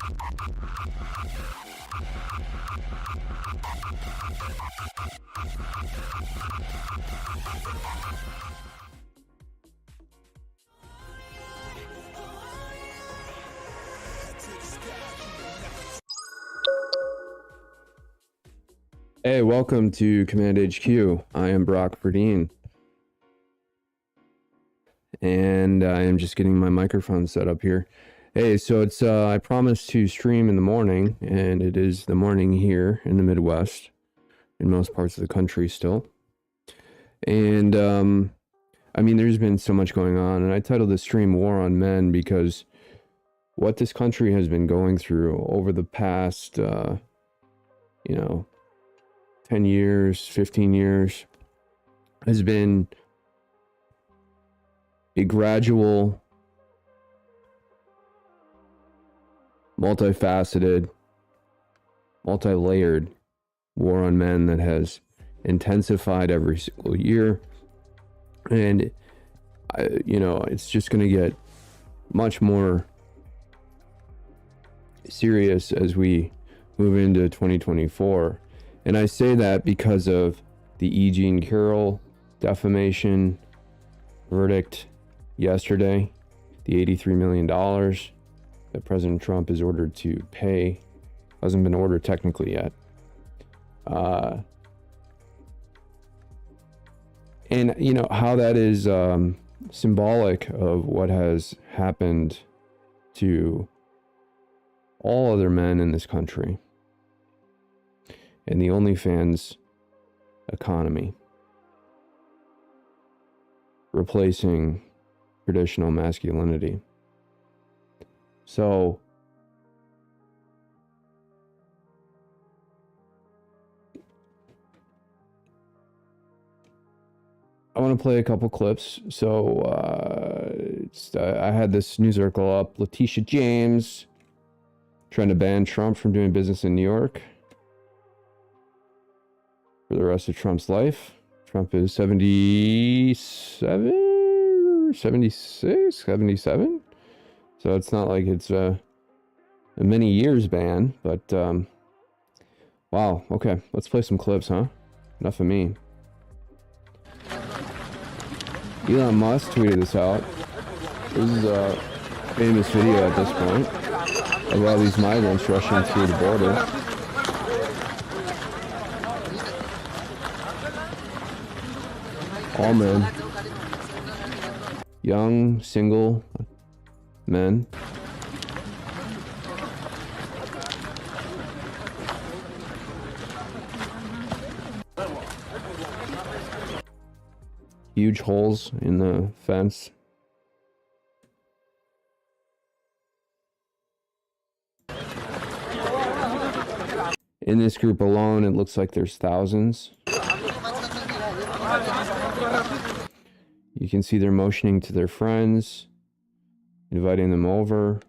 Hey, welcome to Command HQ. I am Brock Verdeen. And I am just getting my microphone set up here. Hey, so it's I promised to stream in the morning, and it is the morning here in the Midwest, in most parts of the country still. And I mean, there's been so much going on, and I titled the stream War on Men because what this country has been going through over the past 10 years, 15 years, has been a gradual, multifaceted, multi-layered war on men that has intensified every single year. And, it's just going to get much more serious as we move into 2024. And I say that because of the E. Jean Carroll defamation verdict yesterday, the $83 million that President Trump is ordered to pay. Hasn't been ordered technically yet. And how that is symbolic of what has happened to all other men in this country. And the OnlyFans economy, replacing traditional masculinity. So, I want to play a couple clips. So, I had this news article up. Letitia James trying to ban Trump from doing business in New York for the rest of Trump's life. Trump is 77, 76, 77. So it's not like it's a many years ban, but wow. Okay, let's play some clips, huh? Enough of me. Elon Musk tweeted this out. This is a famous video at this point of all these migrants rushing through the border. All men. Young, single men. Huge holes in the fence. In this group alone, it looks like there's thousands. You can see they're motioning to their friends, inviting them over,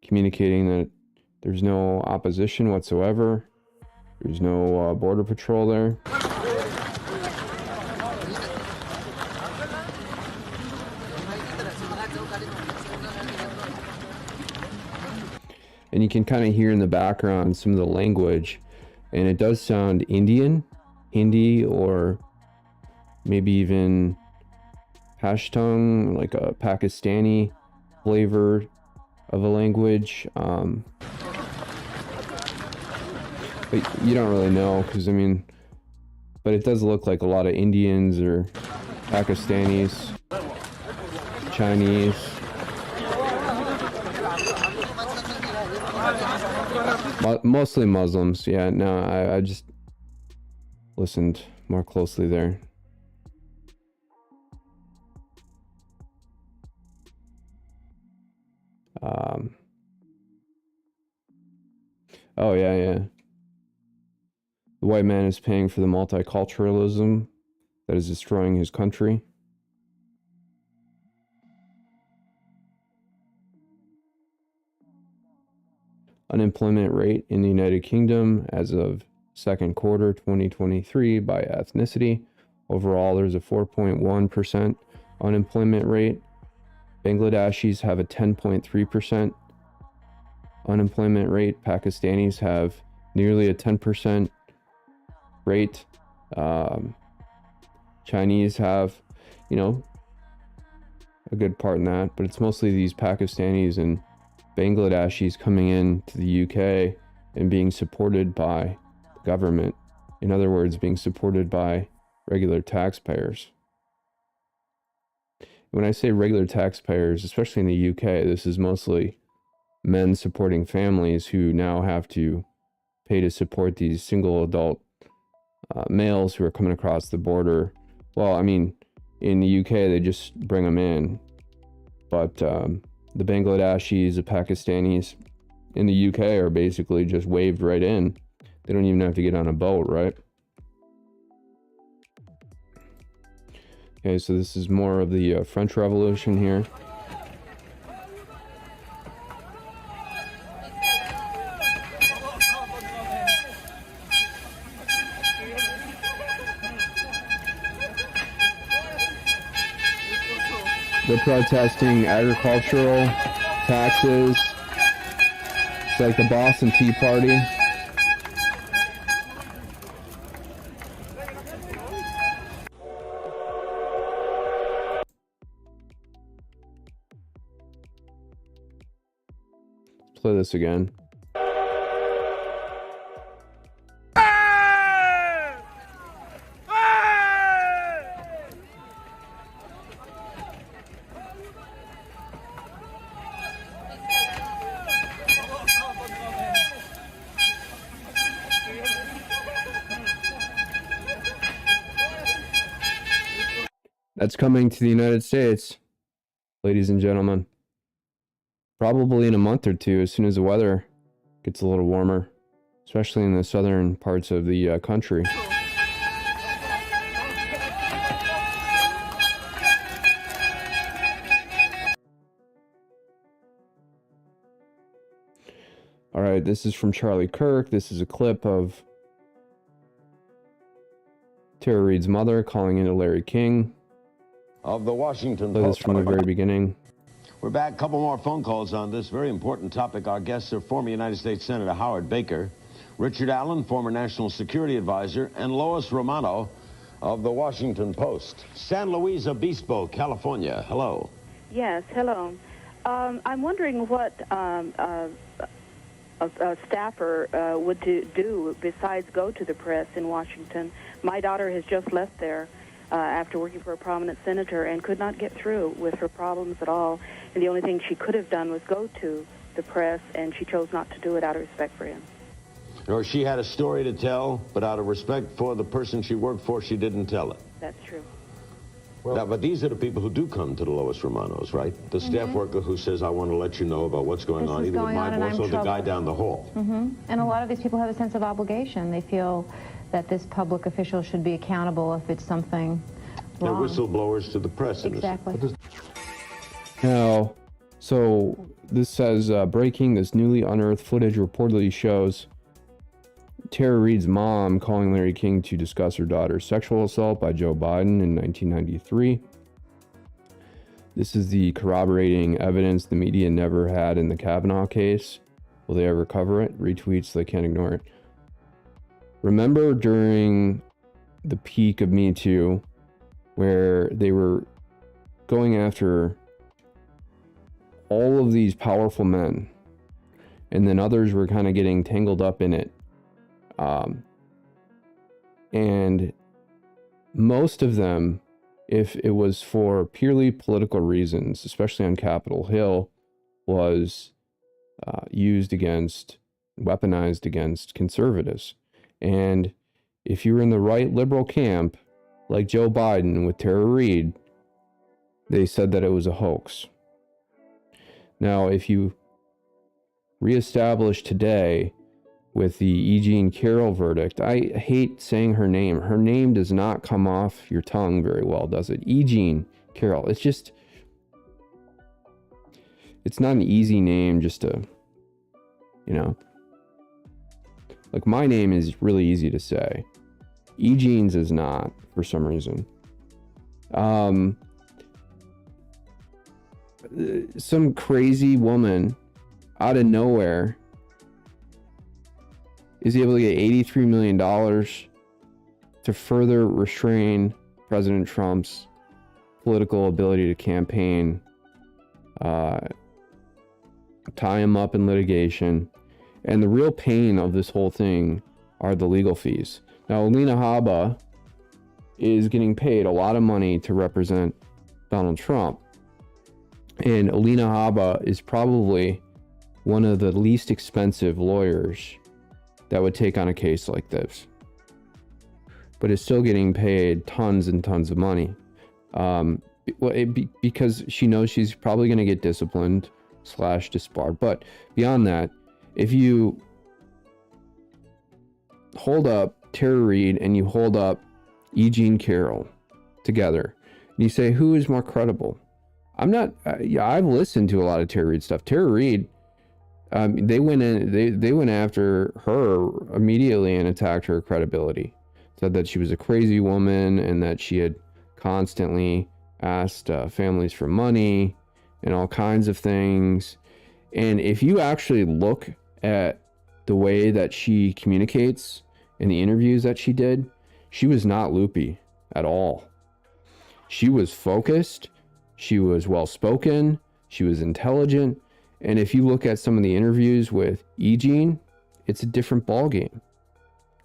communicating that there's no opposition whatsoever. There's no border patrol there. And you can kind of hear in the background some of the language, and it does sound Indian, Hindi, or maybe even Pashtun, like a Pakistani flavor of a language. But you don't really know, because but it does look like a lot of Indians or Pakistanis, Chinese. Mostly Muslims. Yeah, no, I just listened more closely there. Oh yeah. The white man is paying for the multiculturalism that is destroying his country. Unemployment rate in the United Kingdom as of second quarter 2023 by ethnicity. Overall, there's a 4.1% unemployment rate, Bangladeshis have a 10.3% unemployment rate. Pakistanis have nearly a 10% rate. Chinese have, a good part in that, but it's mostly these Pakistanis and Bangladeshis coming in to the UK and being supported by the government. In other words, being supported by regular taxpayers. When I say regular taxpayers, especially in the UK, this is mostly men supporting families who now have to pay to support these single adult males who are coming across the border. Well, I mean, in the UK, they just bring them in. But the Bangladeshis, the Pakistanis in the UK are basically just waved right in. They don't even have to get on a boat, right? Okay, so this is more of the French Revolution here. They're protesting agricultural taxes. It's like the Boston Tea Party. Let's play this again. That's coming to the United States, ladies and gentlemen. Probably in a month or two, as soon as the weather gets a little warmer, especially in the southern parts of the country. All right, this is from Charlie Kirk. This is a clip of Tara Reade's mother calling into Larry King. Of the Washington Play this Post. from the very beginning. We're back. A couple more phone calls on this very important topic. Our guests are former United States Senator Howard Baker, Richard Allen, former National Security Advisor, and Lois Romano of the Washington Post. San Luis Obispo, California. Hello. Yes, hello. I'm wondering what a staffer would do besides go to the press in Washington. My daughter has just left there after working for a prominent senator and could not get through with her problems at all. And the only thing she could have done was go to the press, and she chose not to do it out of respect for him. Or she had a story to tell, but out of respect for the person she worked for, she didn't tell it. That's true. Well, now, but these are the people who do come to the Lois Romanos, right? The staff worker who says, I want to let you know about what's going on, either with my boss or the guy down the hall. And a lot of these people have a sense of obligation. They feel that this public official should be accountable if it's something wrong. They're whistleblowers to the press. Exactly. Now, so this says, breaking, this newly unearthed footage reportedly shows Tara Reade's mom calling Larry King to discuss her daughter's sexual assault by Joe Biden in 1993. This is the corroborating evidence the media never had in the Kavanaugh case. Will they ever cover it? Retweets, they can't ignore it. Remember during the peak of Me Too, where they were going after all of these powerful men, and then others were kind of getting tangled up in it. And most of them, if it was for purely political reasons, especially on Capitol Hill, was used against, weaponized against conservatives. And if you were in the right liberal camp, like Joe Biden with Tara Reade, they said that it was a hoax. Now, if you reestablish today with the E. Jean Carroll verdict, I hate saying her name. Her name does not come off your tongue very well, does it? E. Jean Carroll. It's just, it's not an easy name just to, like my name is really easy to say. E. Jean's is not, for some reason. some crazy woman out of nowhere is able to get $83 million to further restrain President Trump's political ability to campaign, tie him up in litigation. And the real pain of this whole thing are the legal fees. Now, Alina Habba is getting paid a lot of money to represent Donald Trump. And Alina Habba is probably one of the least expensive lawyers that would take on a case like this, but is still getting paid tons and tons of money. Because she knows she's probably going to get disciplined / disbarred. But beyond that, if you hold up Tara Reade and you hold up E. Jean Carroll together, and you say, who is more credible? I'm not, I've listened to a lot of Tara Reade stuff. Tara Reade, they went after her immediately and attacked her credibility. Said that she was a crazy woman and that she had constantly asked families for money and all kinds of things. And if you actually look at the way that she communicates in the interviews that she did, she was not loopy at all. She was focused. She was well-spoken. She was intelligent. And if you look at some of the interviews with E. Jean, it's a different ballgame.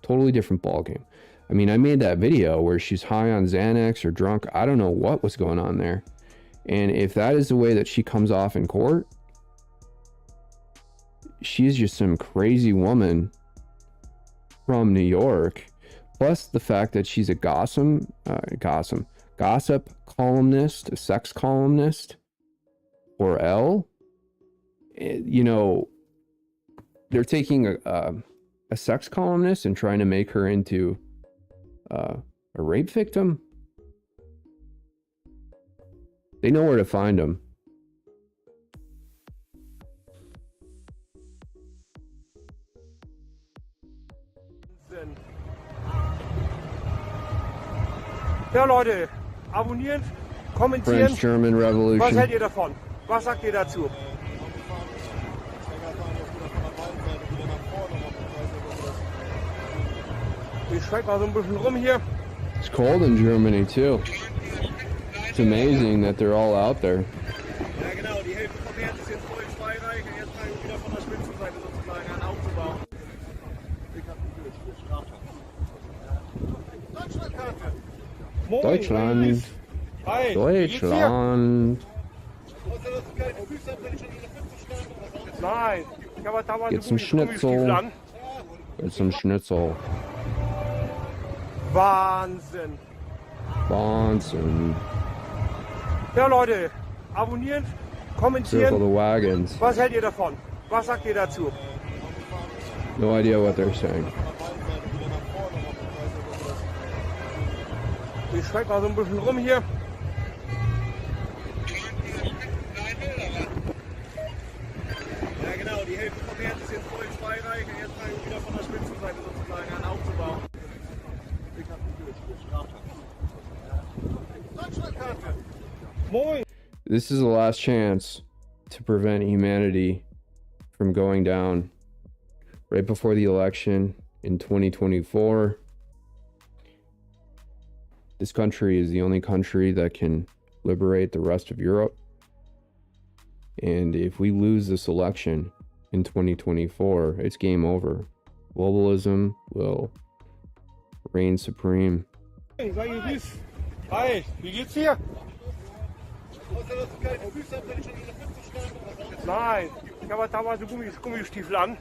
Totally different ballgame. I mean, I made that video where she's high on Xanax or drunk. I don't know what was going on there. And if that is the way that she comes off in court, she's just some crazy woman from New York. Plus the fact that she's a gossip columnist, a sex columnist, or L. You know, they're taking a sex columnist and trying to make her into a rape victim. They know where to find them. Ja, Leute, abonnieren, kommentieren. French-German Revolution. Was hält ihr davon? Was sagt ihr dazu? Ich schwenk mal so ein bisschen rum hier. It's cold in Germany too. It's amazing that they're all out there. Ja, genau, die Hälfte vom März ist jetzt voll Freireich und jetzt fangen wir wieder von der Spitzenseite sozusagen an aufzubauen. Deutschlandkarte. Moin. Deutschland. Hi. Deutschland. Nein, ich habe damals Get some Schnitzel. Get some Schnitzel. Wahnsinn. Wahnsinn. Ja, Leute, abonnieren, Circle kommentieren. the wagons. Was hält ihr davon? Was sagt ihr dazu? No idea what they're saying. Ich schwenk mal so ein bisschen rum hier. Ja, genau, die Hälfte vom März ist jetzt voll Freireich und jetzt fangen wir wieder von der Spitzenseite sozusagen an aufzubauen. Deutschlandkarte. Moin. This is the last chance to prevent humanity from going down. Right before the election in 2024, this country is the only country that can liberate the rest of Europe. And if we lose this election in 2024, it's game over. Globalism will reign supreme. Hey, sei gegrüßt. Hi, wie geht's dir? Nein, ich habe damals so Gummistiefel an.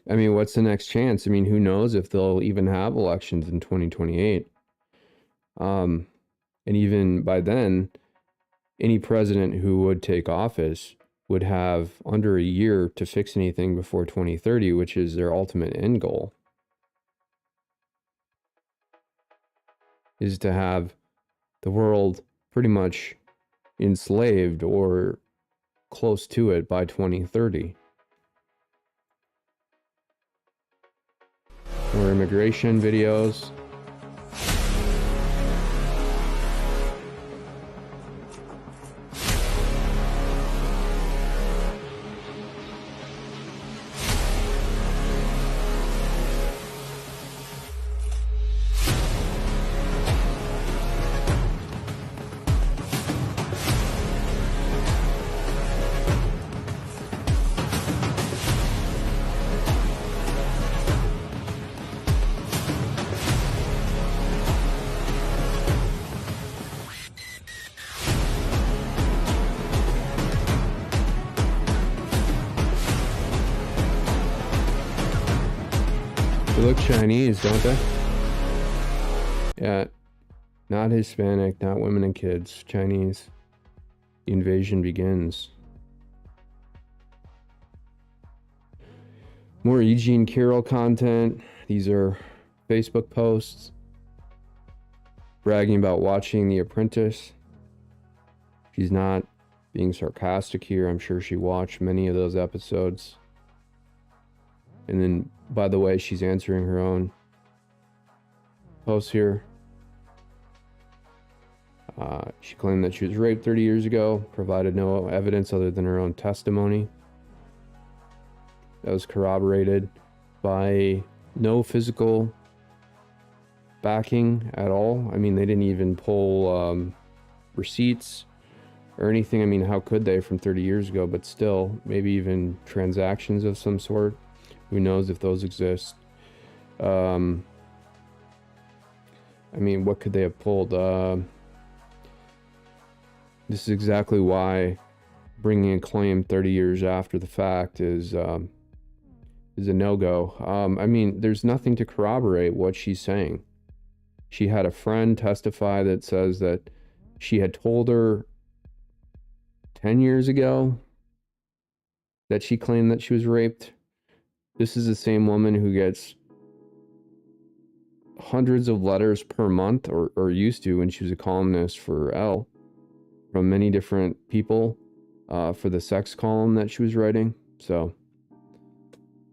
I mean, what's the next chance? I mean, who knows if they'll even have elections in 2028. And even by then, any president who would take office would have under a year to fix anything before 2030, which is their ultimate end goal, is to have the world pretty much enslaved or close to it by 2030. More immigration videos. They look Chinese, don't they? Yeah. Not Hispanic, not women and kids. Chinese. The invasion begins. More E. Jean Carroll content. These are Facebook posts bragging about watching The Apprentice. She's not being sarcastic here. I'm sure she watched many of those episodes. And then, by the way, she's answering her own posts here. She claimed that she was raped 30 years ago, provided no evidence other than her own testimony. That was corroborated by no physical backing at all. I mean, they didn't even pull receipts or anything. I mean, how could they from 30 years ago? But still, maybe even transactions of some sort. Who knows if those exist? I mean, what could they have pulled? This is exactly why bringing a claim 30 years after the fact is a no-go. I mean, there's nothing to corroborate what she's saying. She had a friend testify that says that she had told her 10 years ago that she claimed that she was raped. This is the same woman who gets hundreds of letters per month, or used to when she was a columnist for Elle, from many different people for the sex column that she was writing. So,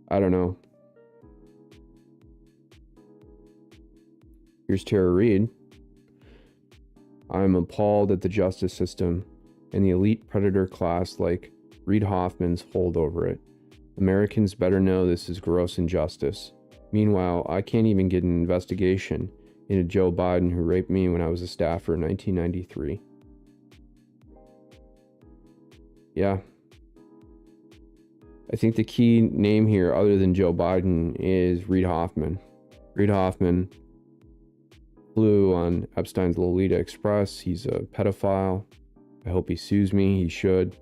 I don't know. Here's Tara Reid. I'm appalled at the justice system and the elite predator class like Reid Hoffman's hold over it. Americans better know this is gross injustice. Meanwhile, I can't even get an investigation into Joe Biden, who raped me when I was a staffer in 1993. Yeah. I think the key name here, other than Joe Biden, is Reid Hoffman. Reid Hoffman flew on Epstein's Lolita Express. He's a pedophile. I hope he sues me. He should,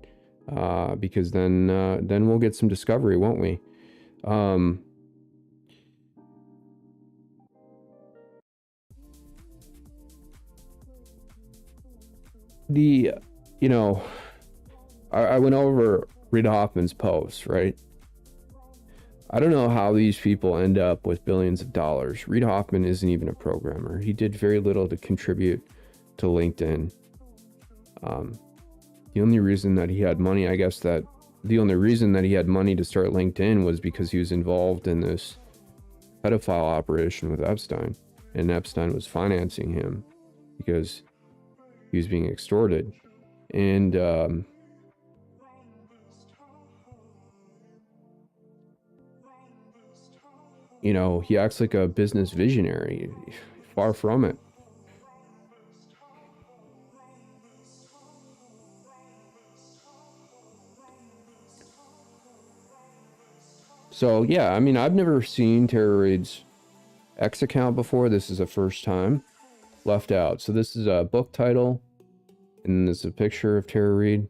because then we'll get some discovery, won't we? I went over Reid Hoffman's posts, right? I don't know how these people end up with billions of dollars. Reid Hoffman isn't even a programmer. He did very little to contribute to LinkedIn. The only reason that he had money, the only reason that he had money to start LinkedIn was because he was involved in this pedophile operation with Epstein. And Epstein was financing him because he was being extorted. And, he acts like a business visionary. Far from it. So, yeah, I mean, I've never seen Tara Reid's X account before. This is the first time. Left Out. So this is a book title. And there's a picture of Tara Reid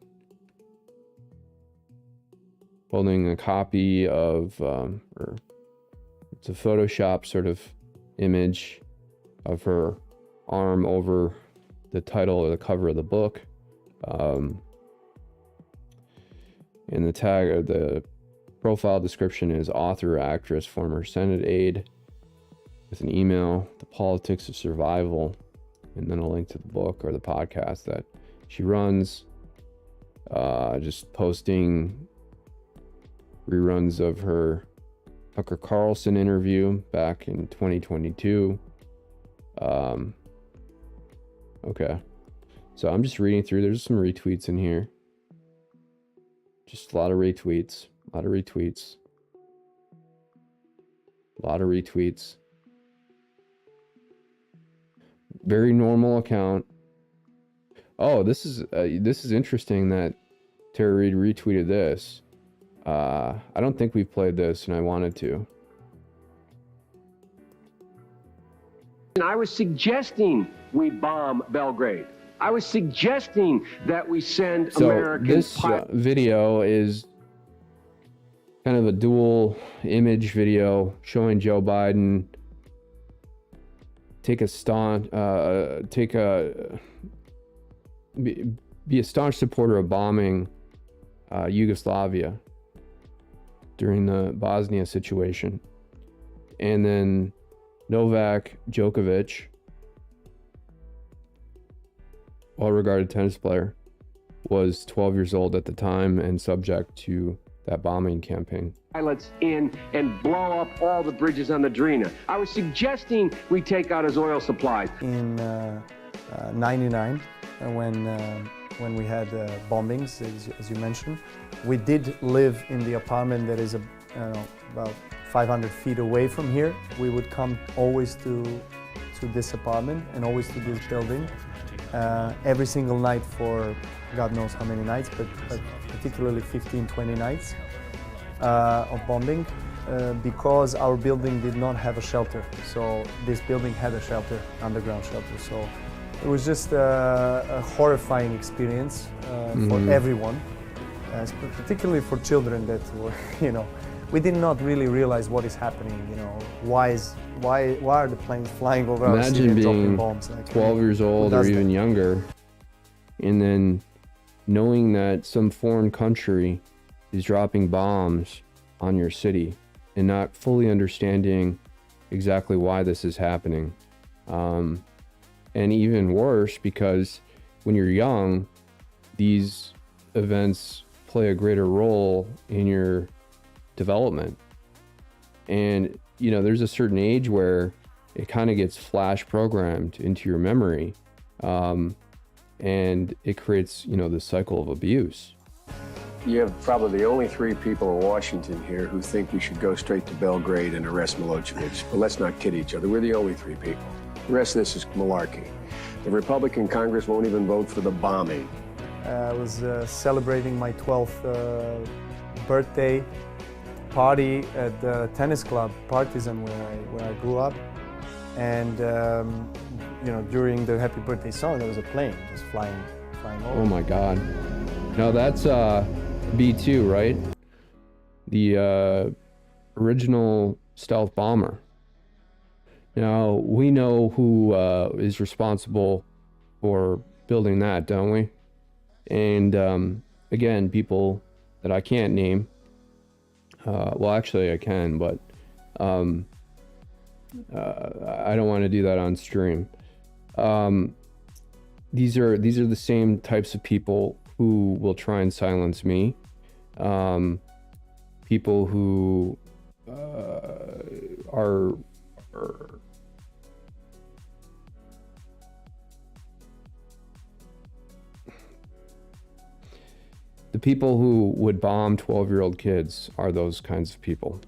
holding a copy of, or it's a Photoshop sort of image of her arm over the title or the cover of the book. And the tag or the profile description is author, actress, former Senate aide, with an email, The Politics of Survival, and then a link to the book or the podcast that she runs. Just posting reruns of her Tucker Carlson interview back in 2022. Okay. So I'm just reading through. There's some retweets in here. Just a lot of retweets. A lot of retweets. A lot of retweets. Very normal account. Oh, this is interesting that Tara Reid retweeted this. I don't think we've played this, and I wanted to. And I was suggesting we bomb Belgrade. I was suggesting that we send American this video is kind of a dual image video showing Joe Biden be a staunch supporter of bombing Yugoslavia during the Bosnia situation. And then Novak Djokovic, well-regarded tennis player, was 12 years old at the time and subject to that bombing campaign. Pilots in and blow up all the bridges on the Drina. I was suggesting we take out his oil supplies. In 99, when we had bombings, as you mentioned, we did live in the apartment that is about 500 feet away from here. We would come always to this apartment and always to this building every single night for God knows how many nights, but particularly 15, 20 nights of bombing because our building did not have a shelter. So this building had a shelter, underground shelter. So it was just a horrifying experience for everyone, particularly for children that were, we did not really realize what is happening. Why are the planes flying over our city and dropping bombs? Imagine being 12 years old or even younger, and then knowing that some foreign country is dropping bombs on your city and not fully understanding exactly why this is happening. And even worse, because when you're young, these events play a greater role in your development. And, there's a certain age where it kind of gets flash programmed into your memory. And it creates, this cycle of abuse. You have probably the only 3 people in Washington here who think we should go straight to Belgrade and arrest Milosevic. But let's not kid each other. We're the only 3 people. The rest of this is malarkey. The Republican Congress won't even vote for the bombing. I was celebrating my 12th birthday party at the tennis club, Partizan, where I grew up. And, during the happy birthday song, there was a plane just flying over. Oh my God. Now that's B-2, right? The original stealth bomber. Now, we know who is responsible for building that, don't we? And again, people that I can't name. Well, actually I can, but I don't want to do that on stream. These are the same types of people who will try and silence me. People who are the people who would bomb 12-year-old kids are those kinds of people.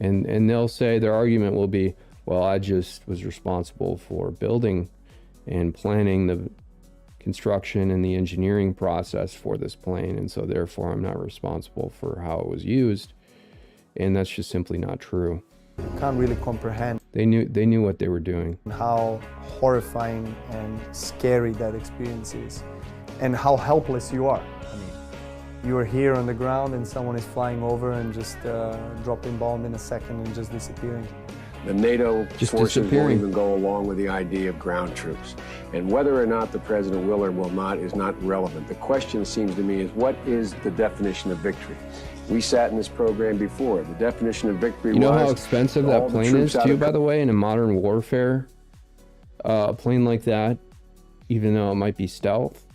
And they'll say, their argument will be, well, I just was responsible for building and planning the construction and the engineering process for this plane, and so therefore I'm not responsible for how it was used. And that's just simply not true. You can't really comprehend. They knew what they were doing. How horrifying and scary that experience is, and how helpless you are. I mean, you are here on the ground and someone is flying over and just dropping bomb in a second and just disappearing. The NATO Just forces won't disappearing. even go along with the idea of ground troops. And whether or not the president will or will not is not relevant. The question, seems to me, is what is the definition of victory? We sat in this program before. The definition of victory was... You know how expensive that plane is, too, by the way, in a modern warfare? A plane like that, even though it might be stealth,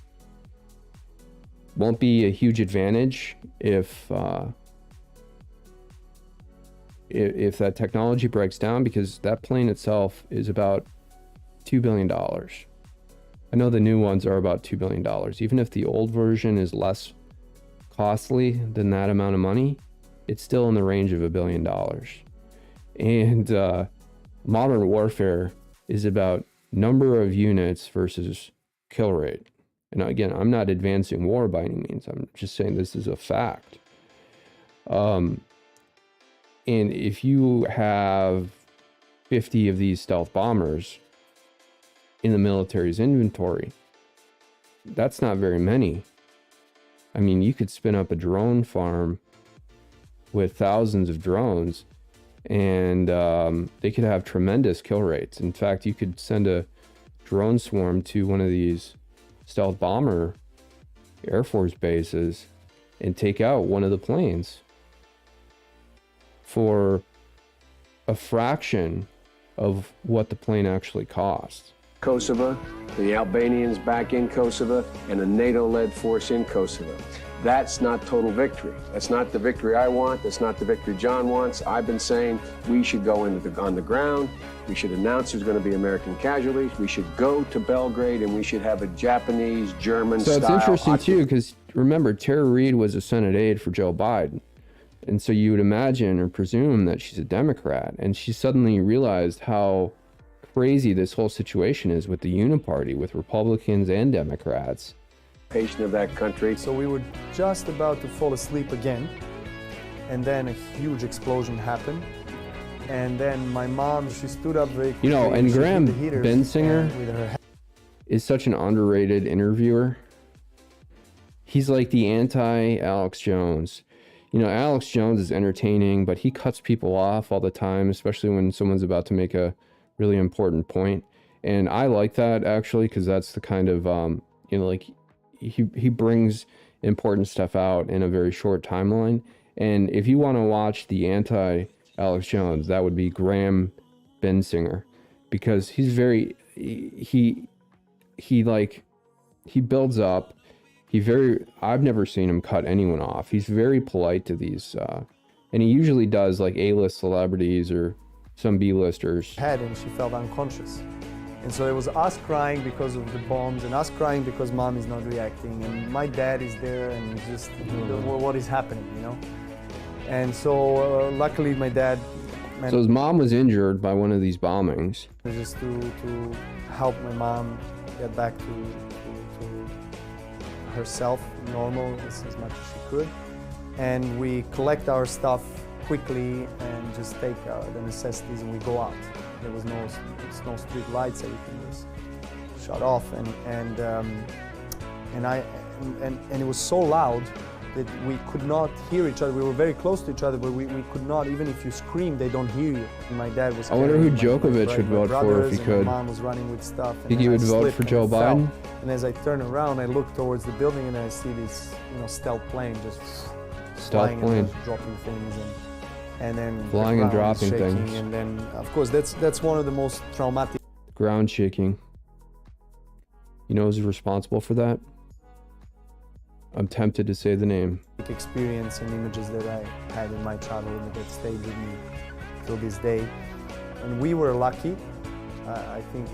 won't be a huge advantage if that technology breaks down, because that plane itself is about $2 billion. I know the new ones are about $2 billion. Even if the old version is less costly than that amount of money, it's still in the range of $1 billion. And modern warfare is about number of units versus kill rate. And again, I'm not advancing war by any means. I'm just saying this is a fact. And if you have 50 of these stealth bombers in the military's inventory, that's not very many. I mean, you could spin up a drone farm with thousands of drones, and they could have tremendous kill rates. In fact, you could send a drone swarm to one of these stealth bomber Air Force bases and take out one of the planes for a fraction of what the plane actually costs. Kosovo, the Albanians back in Kosovo, and a NATO-led force in Kosovo. That's not total victory. That's not the victory I want. That's not the victory John wants. I've been saying we should go on the ground. We should announce there's going to be American casualties. We should go to Belgrade, and we should have a Japanese, German So style. it's interesting too, because remember, Tara Reid was a Senate aide for Joe Biden. And so you would imagine or presume that she's a Democrat. And she suddenly realized how crazy this whole situation is with the Uniparty, with Republicans and Democrats. Of that country. So we were just about to fall asleep again, and then a huge explosion happened. And then my mom, she stood up very quickly. You know, and she hit Graham the heaters, Bensinger and with her is such an underrated interviewer. He's like the anti-Alex Jones. You know, Alex Jones is entertaining, but he cuts people off all the time, especially when someone's about to make a really important point. And I like that, actually, because that's the kind of, you know, like, he brings important stuff out in a very short timeline. And if you want to watch the anti-Alex Jones, that would be Graham Bensinger, because he's very, he builds up. I've never seen him cut anyone off. He's very polite to these, and he usually does like A-list celebrities or some B-listers. head, and she felt unconscious. And so it was us crying because of the bombs, and us crying because mom is not reacting, and my dad is there, and he's just, what is happening, you know? And so luckily my dad So his mom was injured by one of these bombings. just to help my mom get back to herself, normal, as much as she could. And we collect our stuff quickly and just take the necessities, and we go out. There was no street lights, everything was shut off, and it was so loud that we could not hear each other. We were very close to each other, but we could not, even if you scream, they don't hear you. And my dad was I wonder who carrying Djokovic would vote for if he brothers, and could. My mom was running with stuff. And Think he then would I vote slipped for and Joe I fell. Biden? And as I turn around, I look towards the building, and I see this, stealth plane just flying plane. and dropping things, and then the Flying and ground is dropping shaking, things. And then, of course, that's one of the most traumatic Ground shaking. You know who's responsible for that? I'm tempted to say the name. experience and images that I had in my childhood that stayed with me till this day. And we were lucky. I think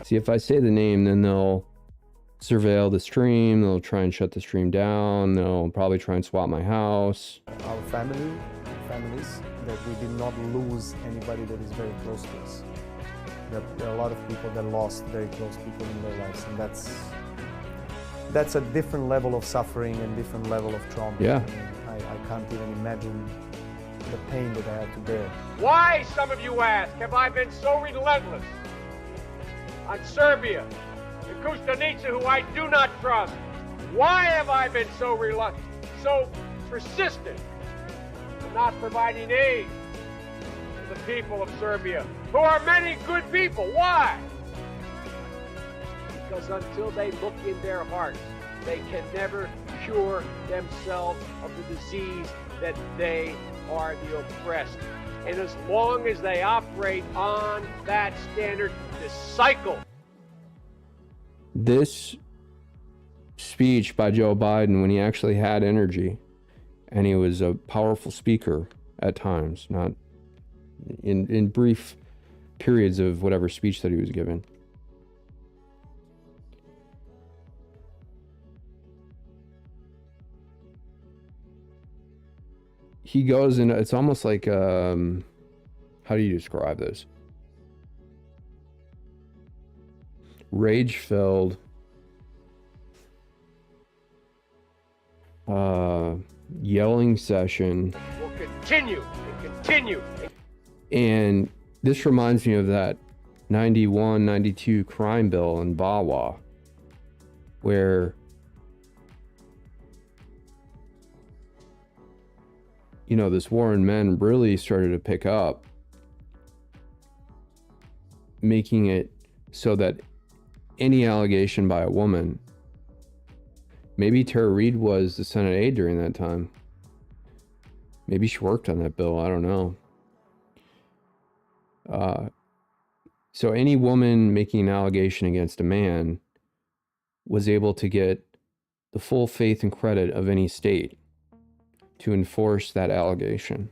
See, if I say the name, then they'll surveil the stream. They'll try and shut the stream down. They'll probably try and swap my house. our families, that we did not lose anybody that is very close to us. That there are a lot of people that lost very close people in their lives, and that's a different level of suffering and different level of trauma. Yeah. I mean, I can't even imagine the pain that I had to bear. Why, some of you ask, have I been so relentless on Serbia and Kostunica, who I do not trust? Why have I been so reluctant, so persistent in not providing aid to the people of Serbia, who are many good people? Why? Because until they look in their hearts, they can never cure themselves of the disease that they are the oppressed. And as long as they operate on that standard, this cycle. This speech by Joe Biden, when he actually had energy, and he was a powerful speaker at times, not in brief periods of whatever speech that he was giving. He goes in, it's almost like, how do you describe this? Rage-filled, yelling session. Will continue and continue. And this reminds me of that 91, 92 crime bill in Bawa, where you know, this war on men really started to pick up, making it so that any allegation by a woman, maybe Tara Reid was the Senate aide during that time. Maybe she worked on that bill. I don't know. So any woman making an allegation against a man was able to get the full faith and credit of any state to enforce that allegation.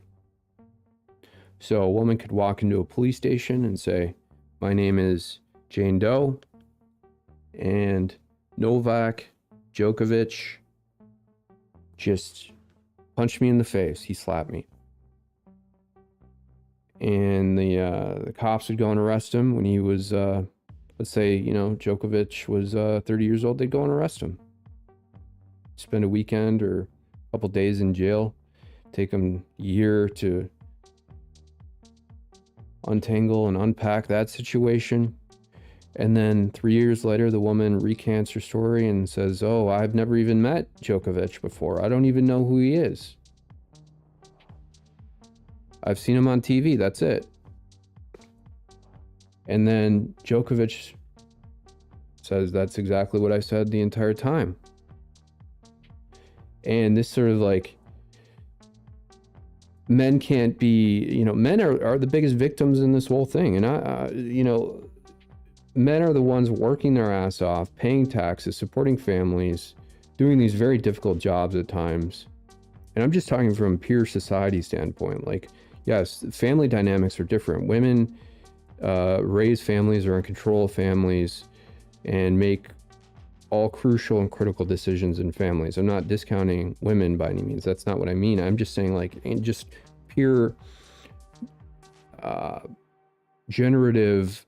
So a woman could walk into a police station and say, my name is Jane Doe, and Novak Djokovic just punched me in the face. He slapped me. And the cops would go and arrest him when he was, let's say, you know, Djokovic was 30 years old. They'd go and arrest him. Spend a weekend or a couple days in jail. Take him a year to untangle and unpack that situation. And then 3 years later, the woman recants her story and says, oh, I've never even met Djokovic before. I don't even know who he is. I've seen him on TV, that's it. And then Djokovic says, that's exactly what I said the entire time. And this sort of like, men can't be, you know, men are the biggest victims in this whole thing. And you know, men are the ones working their ass off, paying taxes, supporting families, doing these very difficult jobs at times. And I'm just talking from a pure society standpoint. Like, yes, family dynamics are different. Women raise families, are in control of families, and make all crucial and critical decisions in families. I'm not discounting women by any means. That's not what I mean. I'm just saying, like, in just pure generative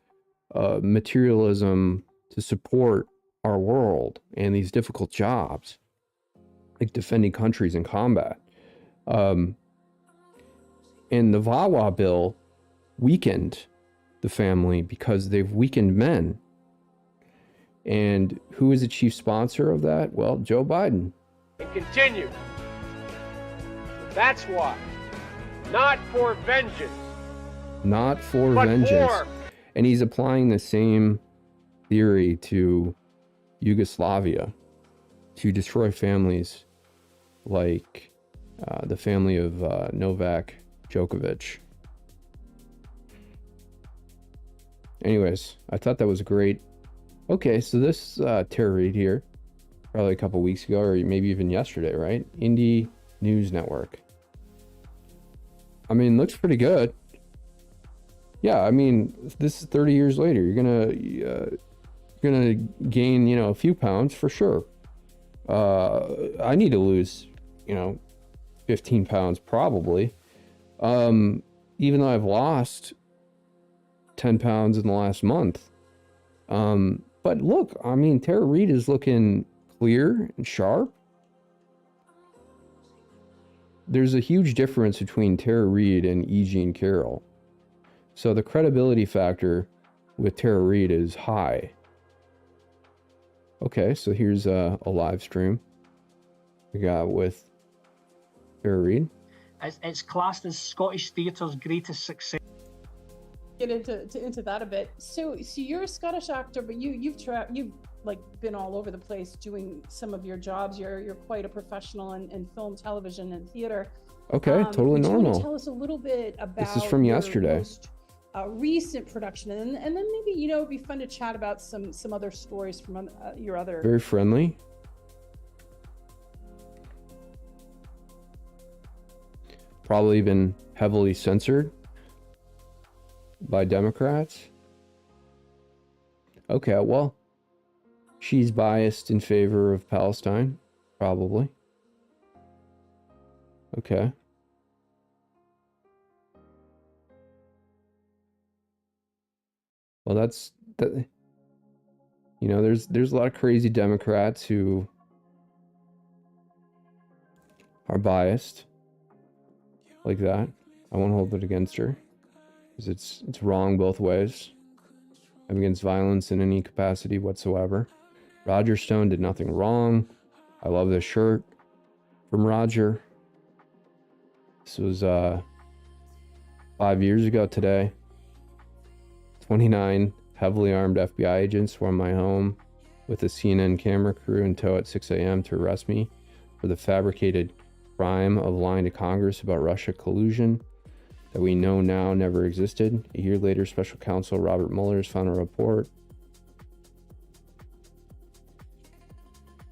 materialism to support our world and these difficult jobs, like defending countries in combat. And the VAWA bill weakened the family because they've weakened men. And who is the chief sponsor of that? Well, Joe Biden. And continue. That's why. Not for vengeance. Not for but vengeance. For. And he's applying the same theory to Yugoslavia to destroy families like the family of Novak Djokovic. Anyways, I thought that was great. Okay, so this Tara Reid here, probably a couple weeks ago, or maybe even yesterday, right? Indie News Network. I mean, looks pretty good. Yeah, I mean, this is 30 years later. You're gonna gain, you know, a few pounds for sure. I need to lose, you know, 15 pounds probably. Even though I've lost 10 pounds in the last month. But look, I mean, Tara Reid is looking clear and sharp. There's a huge difference between Tara Reid and E. Jean Carroll. So the credibility factor with Tara Reid is high. Okay, so here's a live stream we got with Tara Reid. It's classed as Scottish theatre's greatest success. Get into that a bit. So you're a Scottish actor, but you've like been all over the place doing some of your jobs. You're quite a professional in film, television, and theater. Okay, totally normal. Do you want to tell us a little bit about this is from yesterday. Most, recent production, and then maybe, you know, it'd be fun to chat about some other stories from your other. Very friendly. Probably been heavily censored by Democrats. Okay, well, she's biased in favor of Palestine, probably. Okay. Well, that's that. You know, there's a lot of crazy Democrats who are biased like that. I won't hold it against her, because it's wrong both ways. I'm against violence in any capacity whatsoever. Roger Stone did nothing wrong. I love this shirt from Roger. This was 5 years ago today. 29 heavily armed FBI agents swarmed my home with a CNN camera crew in tow at 6 a.m. to arrest me for the fabricated crime of lying to Congress about Russia collusion that we know now never existed. A year later, Special Counsel Robert Mueller has found a report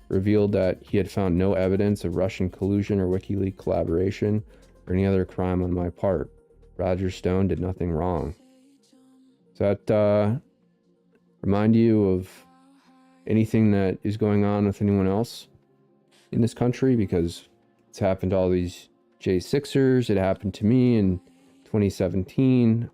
revealed that he had found no evidence of Russian collusion or WikiLeaks collaboration or any other crime on my part. Roger Stone did nothing wrong. Does that remind you of anything that is going on with anyone else in this country? Because it's happened to all these J6ers. It happened to me in 2017.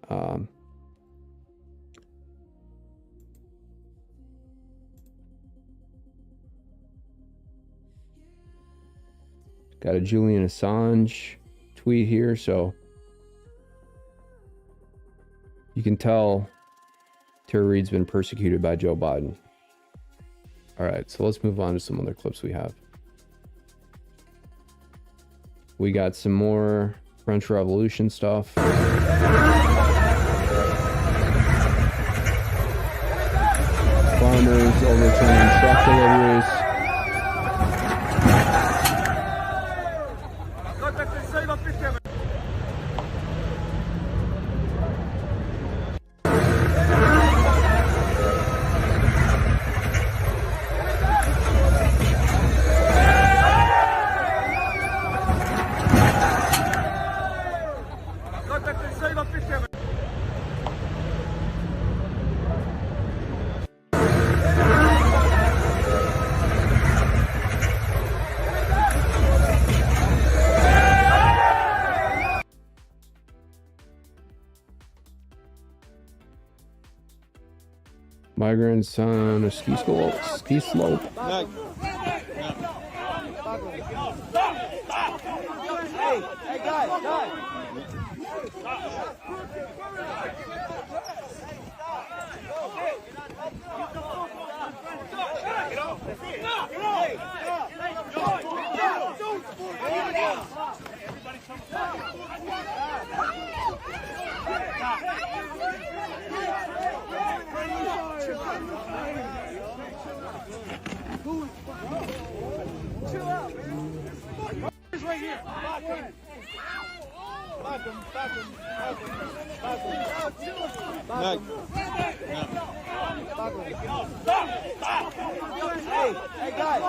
Got a Julian Assange tweet here, so you can tell Tara Reade's been persecuted by Joe Biden. All right, so let's move on to some other clips we have. We got some more French Revolution stuff. Farmers overturning truck deliveries. Migrants on a ski slope. Hey, guys. Chill out. He's right here. Back him. Hey, guys.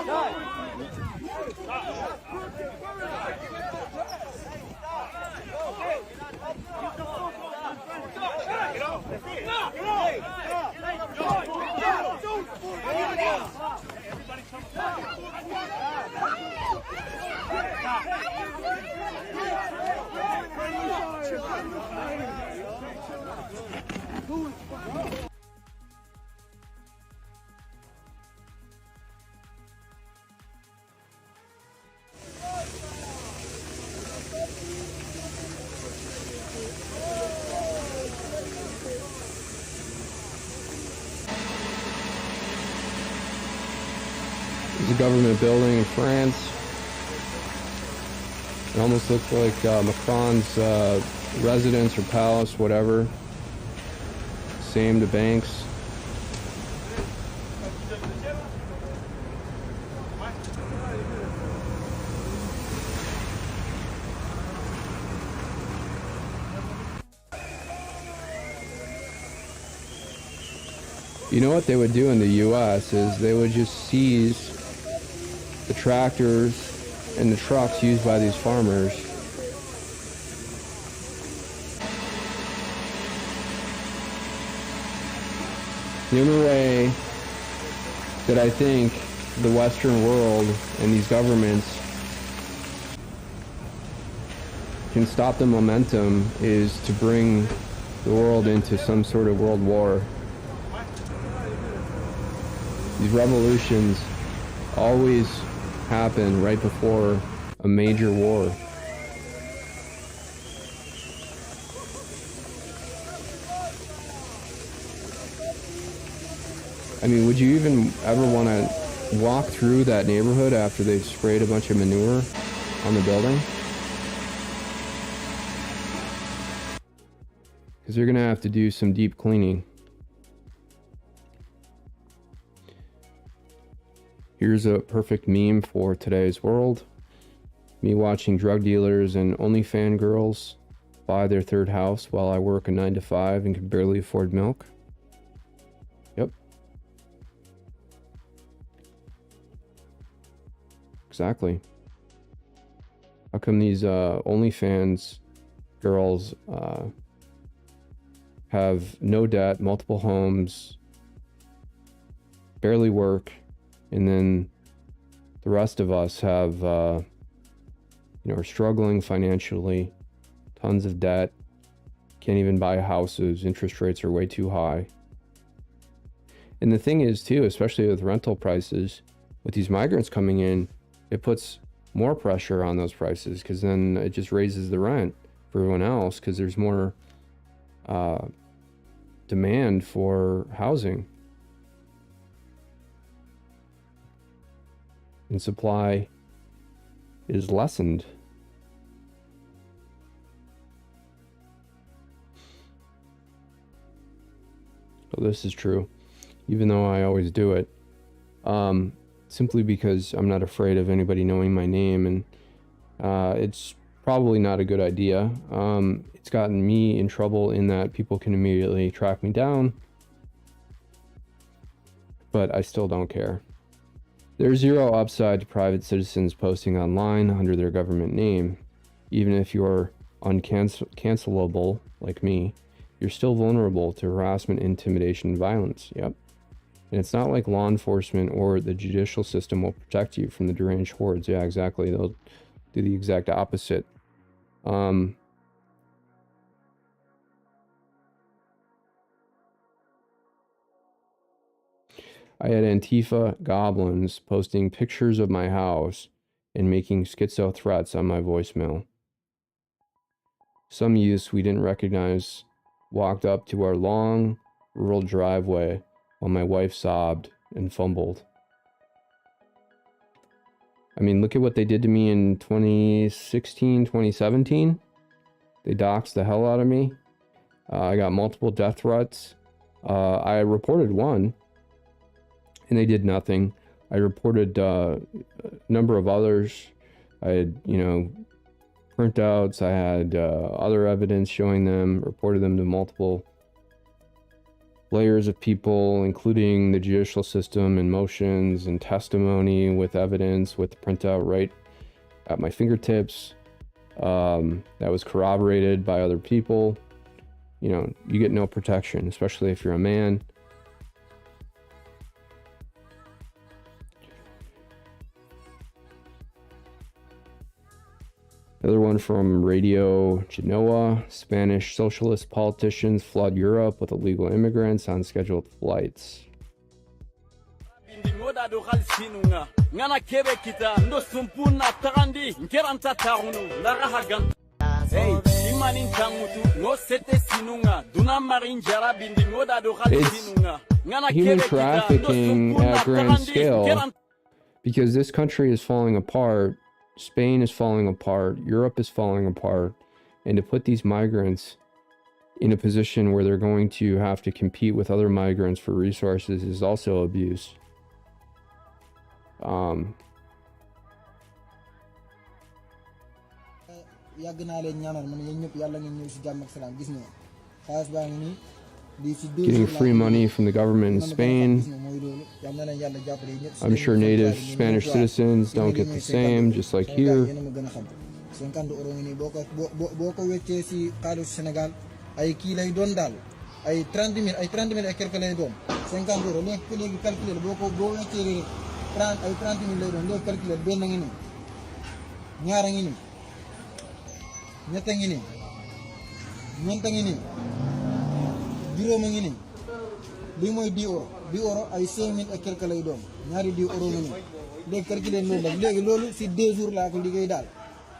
There's a government building in France. It almost looks like Macron's residence or palace, whatever. Same to Banks. You know what they would do in the US is they would just seize the tractors and the trucks used by these farmers. The only way that I think the Western world and these governments can stop the momentum is to bring the world into some sort of world war. These revolutions always happen right before a major war. I mean, would you even ever want to walk through that neighborhood after they've sprayed a bunch of manure on the building? because they're going to have to do some deep cleaning. Here's a perfect meme for today's world. Me watching drug dealers and OnlyFans girls buy their third house while I work a 9-to-5 and can barely afford milk. Yep. Exactly. How come these OnlyFans girls have no debt, multiple homes, barely work, and then the rest of us have, are struggling financially, tons of debt, can't even buy houses, interest rates are way too high. And the thing is too, especially with rental prices, with these migrants coming in, it puts more pressure on those prices, because then it just raises the rent for everyone else, because there's more demand for housing. And supply is lessened. So this is true, even though I always do it, simply because I'm not afraid of anybody knowing my name, and it's probably not a good idea. It's gotten me in trouble in that people can immediately track me down, but I still don't care. There's zero upside to private citizens posting online under their government name. Even if you're uncancelable like me, you're still vulnerable to harassment, intimidation, and violence. Yep. And it's not like law enforcement or the judicial system will protect you from the deranged hordes. Yeah, exactly. They'll do the exact opposite. I had Antifa goblins posting pictures of my house and making schizo threats on my voicemail. Some youths we didn't recognize walked up to our long rural driveway while my wife sobbed and fumbled. I mean, look at what they did to me in 2016, 2017. They doxed the hell out of me. I got multiple death threats. I reported one, and they did nothing. I reported a number of others. I had, printouts. I had other evidence showing them, reported them to multiple layers of people, including the judicial system and motions and testimony with evidence, with the printout right at my fingertips. That was corroborated by other people. You get no protection, especially if you're a man. Another one from Radio Genoa. Spanish socialist politicians flood Europe with illegal immigrants on scheduled flights. It's human trafficking at grand scale, because this country is falling apart. Spain is falling apart, Europe is falling apart, and to put these migrants in a position where they're going to have to compete with other migrants for resources is also abuse. Getting free money from the government in Spain. I'm sure native Spanish citizens don't get the same, just like here. juróoma ngi nii lii mooy 10 euros 10 euros ay 5000 et quelque lay doon ñaari 10 euros ngi nii léegi calculer loolu la léegi loolu si 2 jours laa ko liggéey daal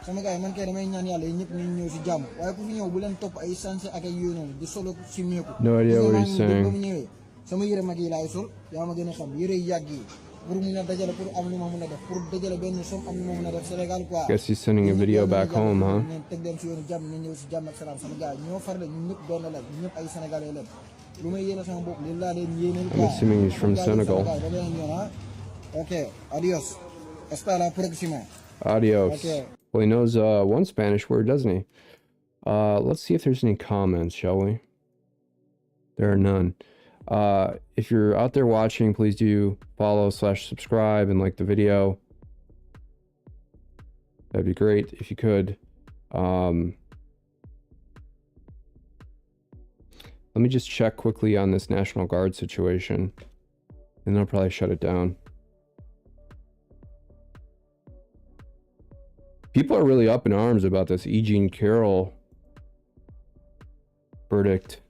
sama gars yi man kay damay ñaan yàlla ñëpp ñu ñëw si jàmm waaye ku fi ñëw bu leen topp ay sanse ak ay yooyu noonu di solo si meeku no idea what he's saying. sama yére mag yi laay sol yaa ma gën a xam yére yàgg yi pour mun a dajale pour am lu ma mun a def pour dajale benn somme am lu ma mun a def Sénégal quoi. Guess he's sending a video back home, huh? ngeen teg leen si yoonu jàmm ngeen ñëw si jàmm ak salaam sama gars ñoo far la ñun ñëpp doon na la ñun ñëpp ay sénégalais lañ lu may yéene sama bopp li laa leen yéeneel I'm assuming he's from Senegal. Ok, adios. Hasta la próxima. Adios. Okay. Well, he knows one Spanish word, doesn't he? Let's see if there's any comments, shall we? There are none. If you're out there watching, please do follow/subscribe and like the video. That'd be great if you could. Let me just check quickly on this National Guard situation, and then I'll probably shut it down. People are really up in arms about this E. Jean Carroll verdict.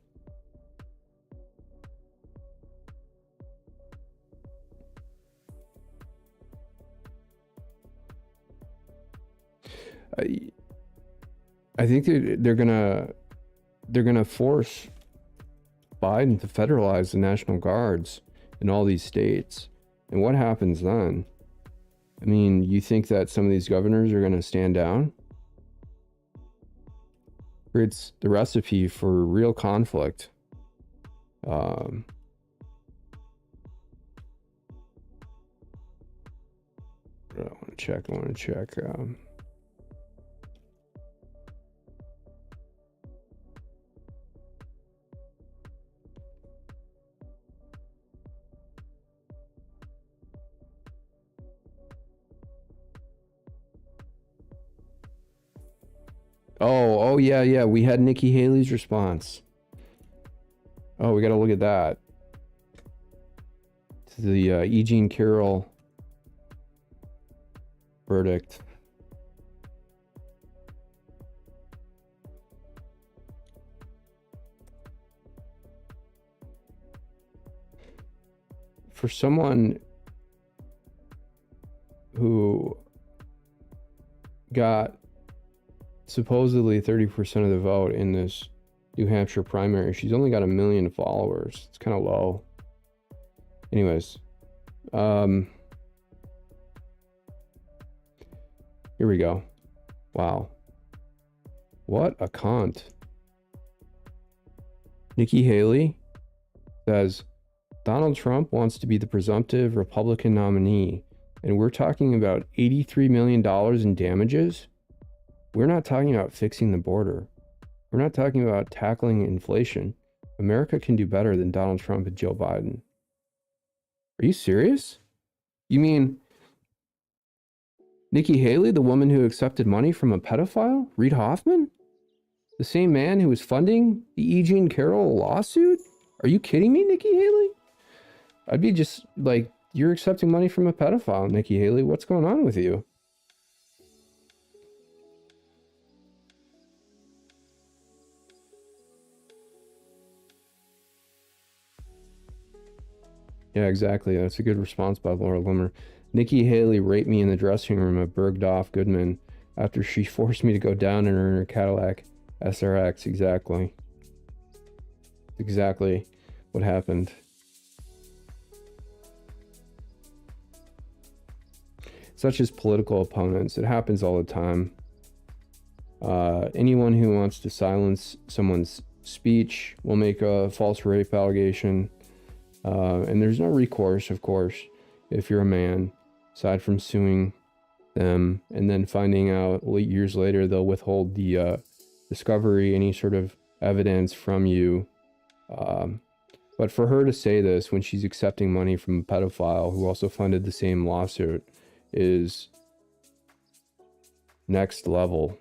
I think they're gonna force Biden to federalize the National Guards in all these states. And what happens then? I mean, you think that some of these governors are gonna stand down? It's the recipe for real conflict. I want to check. Oh yeah. We had Nikki Haley's response. Oh, we got to look at that. To the E. Jean Carroll verdict. For someone who got supposedly 30% of the vote in this New Hampshire primary, she's only got 1 million followers. It's kind of low. Anyways, here we go. Wow. What a cunt. Nikki Haley says Donald Trump wants to be the presumptive Republican nominee, and we're talking about $83 million in damages. We're not talking about fixing the border. We're not talking about tackling inflation. America can do better than Donald Trump and Joe Biden. Are you serious? You mean Nikki Haley, the woman who accepted money from a pedophile, Reid Hoffman? The same man who was funding the E. Jean Carroll lawsuit? Are you kidding me, Nikki Haley? I'd be just like, you're accepting money from a pedophile, Nikki Haley. What's going on with you? Yeah, exactly. That's a good response by Laura Limmer. Nikki Haley raped me in the dressing room at Bergdorf Goodman after she forced me to go down in her Cadillac SRX. Exactly. Exactly what happened. Such as political opponents. It happens all the time. Anyone who wants to silence someone's speech will make a false rape allegation. And there's no recourse, of course, if you're a man, aside from suing them and then finding out years later they'll withhold the discovery, any sort of evidence from you. But for her to say this when she's accepting money from a pedophile who also funded the same lawsuit is next level.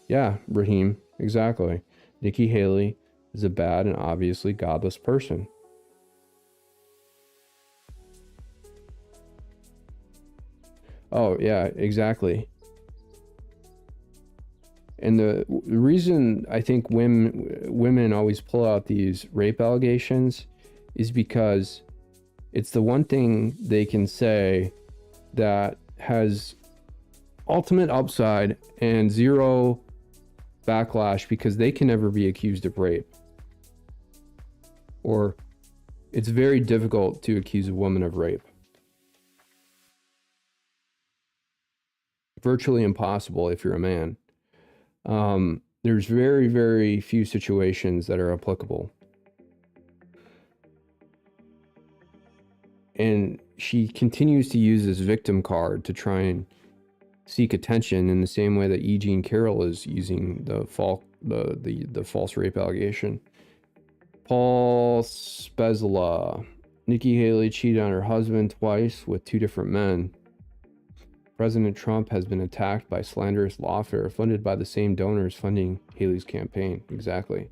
Yeah, Raheem, exactly. Nikki Haley is a bad and obviously godless person. Oh, yeah, exactly. And the reason I think women always pull out these rape allegations is because it's the one thing they can say that has ultimate upside and zero backlash because they can never be accused of rape. Or it's very difficult to accuse a woman of rape. Virtually impossible if you're a man. There's very, very few situations that are applicable. And she continues to use this victim card to try and seek attention in the same way that E. Jean Carroll is using the false rape allegation. Paul Spezla. Nikki Haley cheated on her husband twice with 2 different men. President Trump has been attacked by slanderous lawfare funded by the same donors funding Haley's campaign. Exactly.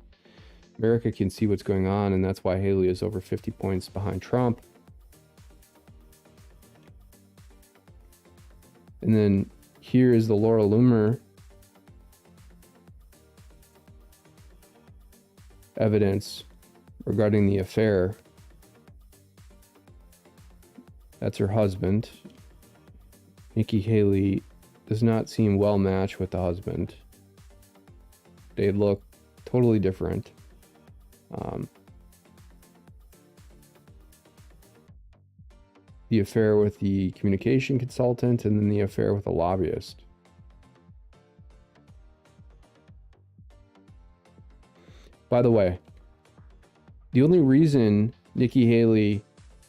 America can see what's going on, and that's why Haley is over 50 points behind Trump. And then here is the Laura Loomer evidence regarding the affair. That's her husband. Nikki Haley does not seem well matched with the husband. They look totally different. The affair with the communication consultant, and then the affair with a lobbyist. By the way, the only reason Nikki Haley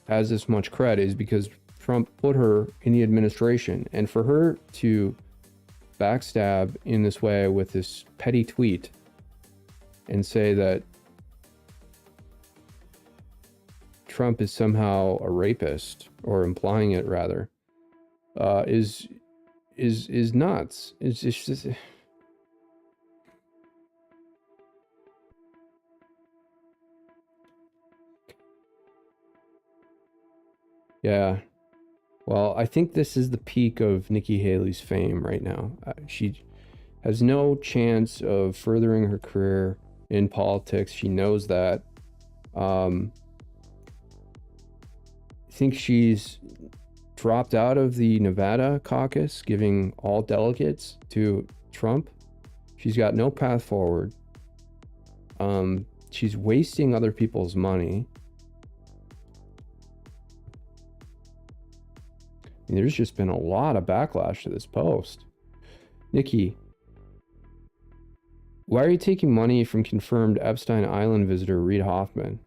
has this much cred is because Trump put her in the administration, and for her to backstab in this way with this petty tweet and say that Trump is somehow a rapist, or implying it rather, is nuts. It's just yeah. Well, I think this is the peak of Nikki Haley's fame right now. She has no chance of furthering her career in politics. She knows that. I think she's dropped out of the Nevada caucus, giving all delegates to Trump. She's got no path forward. She's wasting other people's money. And there's just been a lot of backlash to this post. Nikki, why are you taking money from confirmed Epstein Island visitor Reid Hoffman,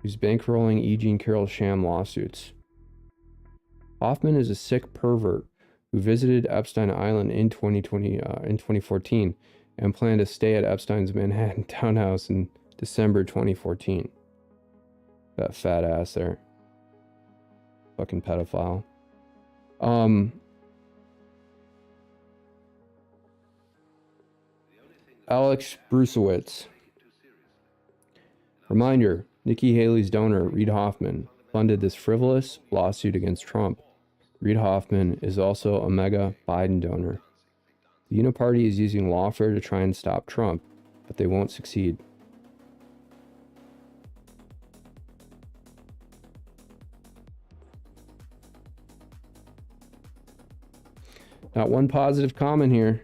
who's bankrolling E. Jean Carroll sham lawsuits? Hoffman is a sick pervert who visited Epstein Island in 2014 and planned to stay at Epstein's Manhattan townhouse in December 2014. That fat ass there. Fucking pedophile. Alex Brusewitz. Reminder, Nikki Haley's donor, Reid Hoffman, funded this frivolous lawsuit against Trump. Reid Hoffman is also a mega Biden donor. The Uniparty is using lawfare to try and stop Trump, but they won't succeed. Not one positive comment here.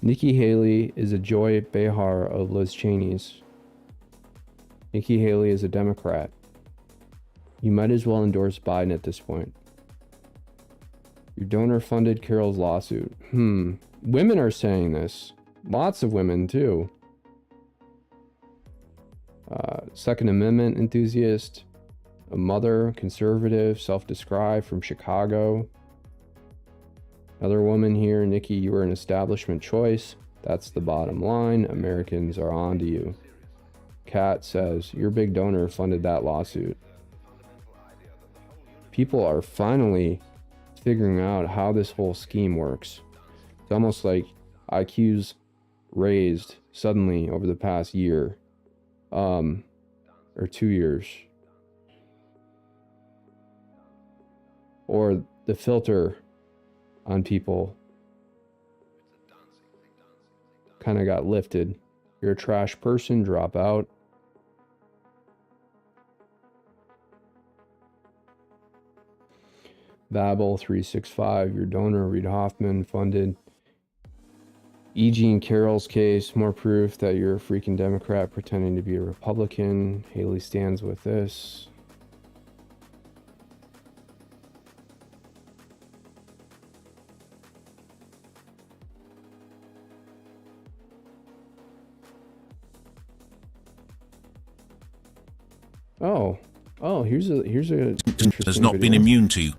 Nikki Haley is a Joy Behar of Liz Cheney's. Nikki Haley is a Democrat. You might as well endorse Biden at this point. Your donor funded Carroll's lawsuit. Women are saying this. Lots of women, too. Second Amendment enthusiast. A mother, conservative, self-described, from Chicago. Another woman here, Nikki, you are an establishment choice. That's the bottom line. Americans are on to you. Kat says, your big donor funded that lawsuit. People are finally figuring out how this whole scheme works. It's almost like IQ's raised suddenly over the past year, or 2 years. Or the filter on people kind of got lifted. You're a trash person, drop out. Babel 365, your donor, Reid Hoffman, funded E. Jean Carroll's case, more proof that you're a freaking Democrat pretending to be a Republican. Haley stands with this. Here's a has not been immune to.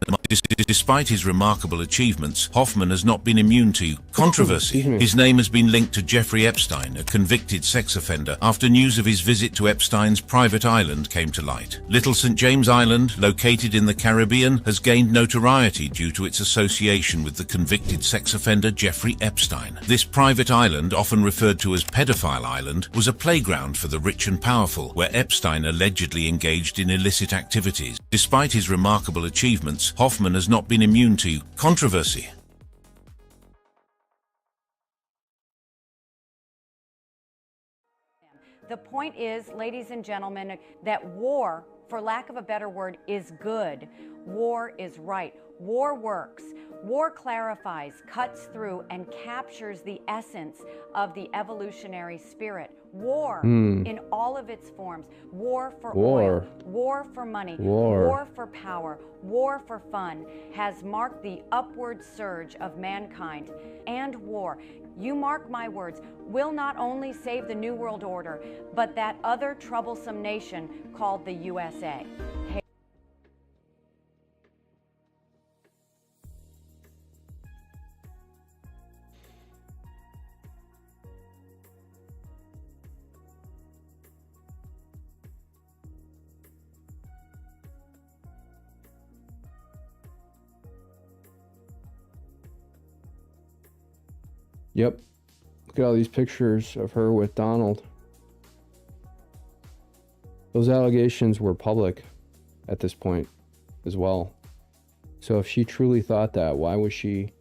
Despite his remarkable achievements, Hoffman has not been immune to controversy. His name has been linked to Jeffrey Epstein, a convicted sex offender, after news of his visit to Epstein's private island came to light. Little St. James Island, located in the Caribbean, has gained notoriety due to its association with the convicted sex offender Jeffrey Epstein. This private island, often referred to as Pedophile Island, was a playground for the rich and powerful, where Epstein allegedly engaged in illicit activities. Despite his remarkable achievements, Hoffman has not been immune to controversy. The point is, ladies and gentlemen, that war, for lack of a better word, is good. War is right. War works. War clarifies, cuts through, and captures the essence of the evolutionary spirit. War in all of its forms. War for oil, war for money, war for power, war for fun has marked the upward surge of mankind. And war, you mark my words, will not only save the New World Order, but that other troublesome nation called the USA. Yep. Look at all these pictures of her with Donald. Those allegations were public at this point as well. So if she truly thought that, why was she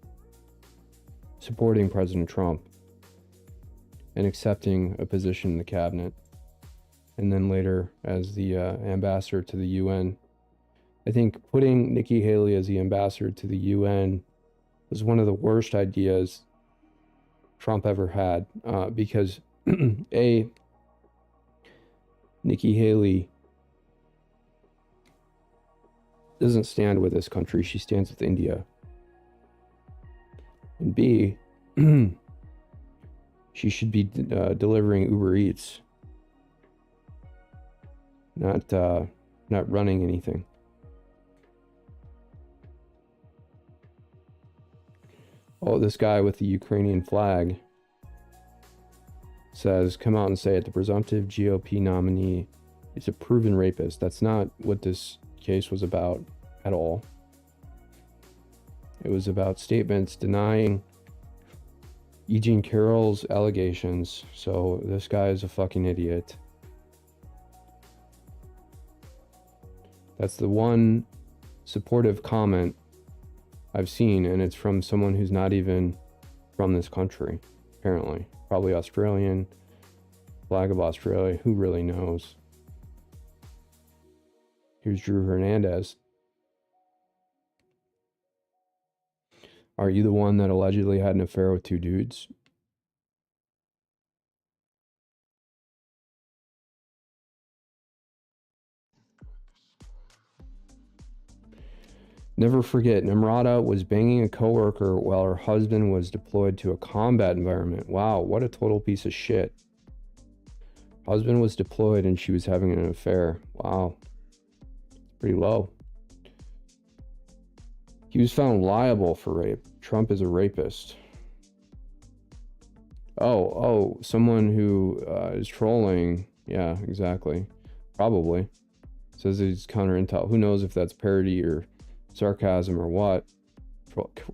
supporting President Trump and accepting a position in the cabinet? And then later as the ambassador to the UN. I think putting Nikki Haley as the ambassador to the UN was one of the worst ideas Trump ever had, because Nikki Haley doesn't stand with this country, she stands with India. And B, she should be delivering Uber Eats, not running anything. Oh, this guy with the Ukrainian flag says, come out and say it, the presumptive GOP nominee is a proven rapist. That's not what this case was about at all. It was about statements denying E. Jean Carroll's allegations. So this guy is a fucking idiot. That's the one supportive comment I've seen, and it's from someone who's not even from this country, apparently. Probably Australian, flag of Australia, who really knows? Here's Drew Hernandez. Are you the one that allegedly had an affair with two dudes? Never forget, Nimrata was banging a coworker while her husband was deployed to a combat environment. Wow, what a total piece of shit. Husband was deployed and she was having an affair. Wow. Pretty low. He was found liable for rape. Trump is a rapist. Oh, someone who is trolling. Yeah, exactly. Probably. Says he's counter intel. Who knows if that's parody or sarcasm or what.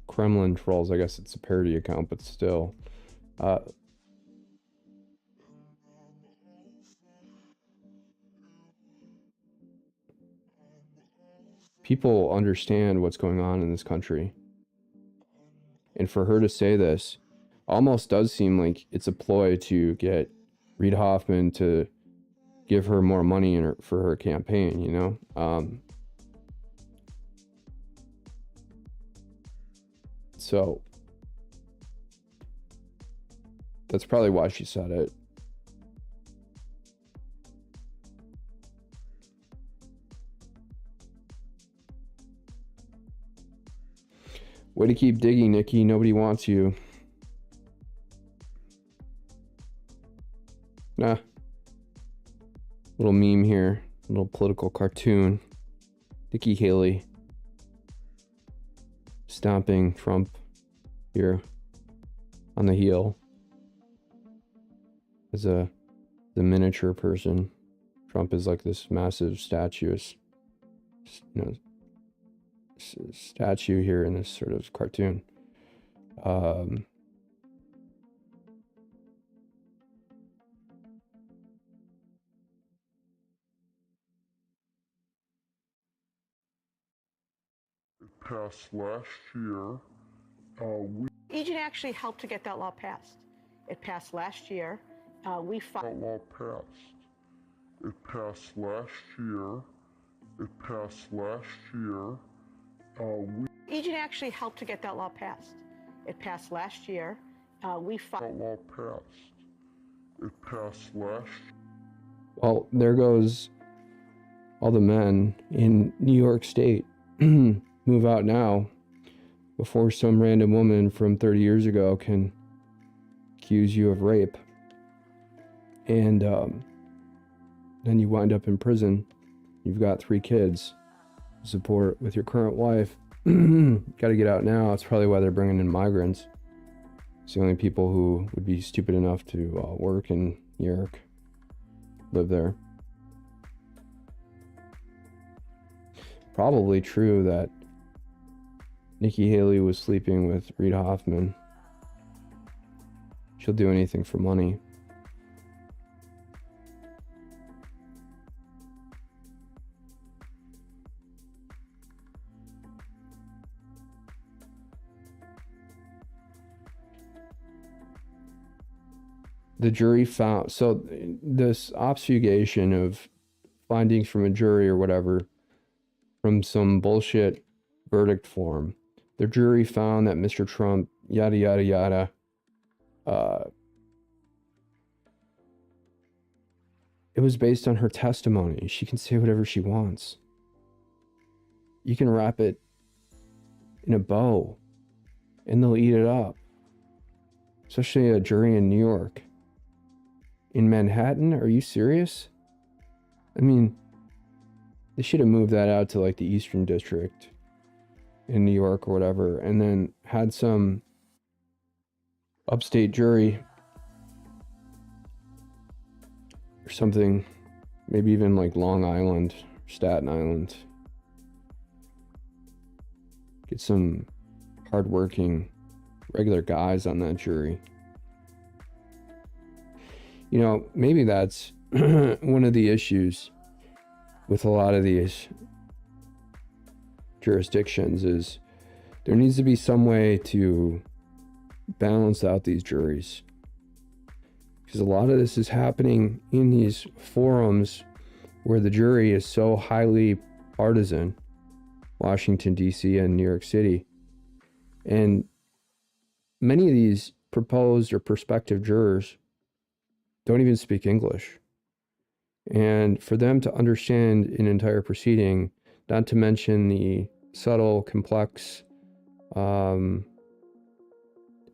Kremlin trolls, I guess it's a parody account, but still. People understand what's going on in this country. And for her to say this almost does seem like it's a ploy to get Reid Hoffman to give her more money for her campaign, you know? So That's probably why she said it. Way to keep digging, Nikki. Nobody wants you. Nah. Little meme here. Little political cartoon. Nikki Haley stomping Trump here on the heel as the miniature person. Trump is like this massive statue here in this sort of cartoon. Passed last year. Agent actually helped to get that law passed. It passed last year. We filed. That law passed. It passed last year. It passed last year. Agent actually helped to get that law passed. It passed last year. We filed. That law passed. It passed last year. Well, there goes all the men in New York State. Move out now before some random woman from 30 years ago can accuse you of rape. And then you wind up in prison. You've got 3 kids to support with your current wife. Got to get out now. That's probably why they're bringing in migrants. It's the only people who would be stupid enough to work in New York, live there. Probably true that Nikki Haley was sleeping with Reid Hoffman. She'll do anything for money. The jury found, so this obfuscation of findings from a jury or whatever from some bullshit verdict form. The jury found that Mr. Trump, yada, yada, yada, it was based on her testimony. She can say whatever she wants. You can wrap it in a bow and they'll eat it up. Especially a jury in New York. In Manhattan? Are you serious? I mean, they should have moved that out to like the Eastern District in New York or whatever, and then had some upstate jury or something, maybe even like Long Island, Staten Island. Get some hardworking, regular guys on that jury. You know, maybe that's one of the issues with a lot of these jurisdictions is there needs to be some way to balance out these juries, because a lot of this is happening in these forums where the jury is so highly partisan, Washington D.C. and New York City, and many of these proposed or prospective jurors don't even speak English. And for them to understand an entire proceeding, not to mention the subtle, complex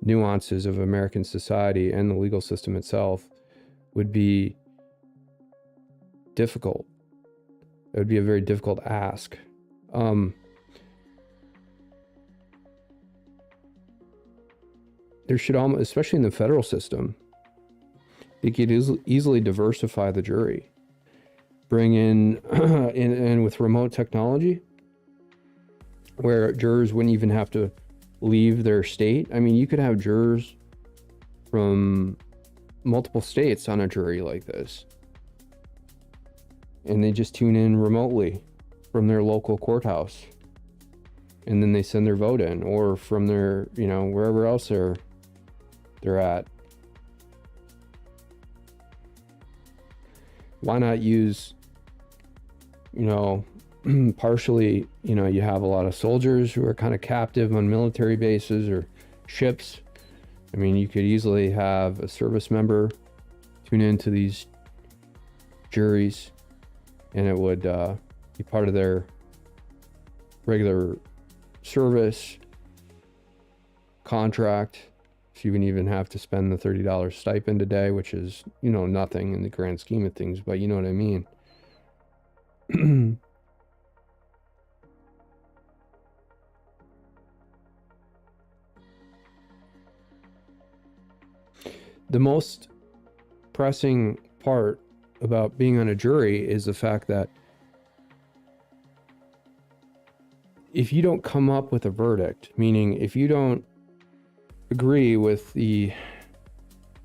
nuances of American society and the legal system itself, would be difficult. It would be a very difficult ask. There should almost, especially in the federal system, they could easily diversify the jury. Bring in, and with remote technology, where jurors wouldn't even have to leave their state. I mean, you could have jurors from multiple states on a jury like this, and they just tune in remotely from their local courthouse, and then they send their vote in, or from their, you know, wherever else they're at. Why not use, you know, partially, you know, you have a lot of soldiers who are kind of captive on military bases or ships I mean, you could easily have a service member tune into these juries, and it would be part of their regular service contract. So you wouldn't even have to spend the $30 stipend a day, which is, you know, nothing in the grand scheme of things, but you know what I mean. The most pressing part about being on a jury is the fact that if you don't come up with a verdict, meaning if you don't agree with the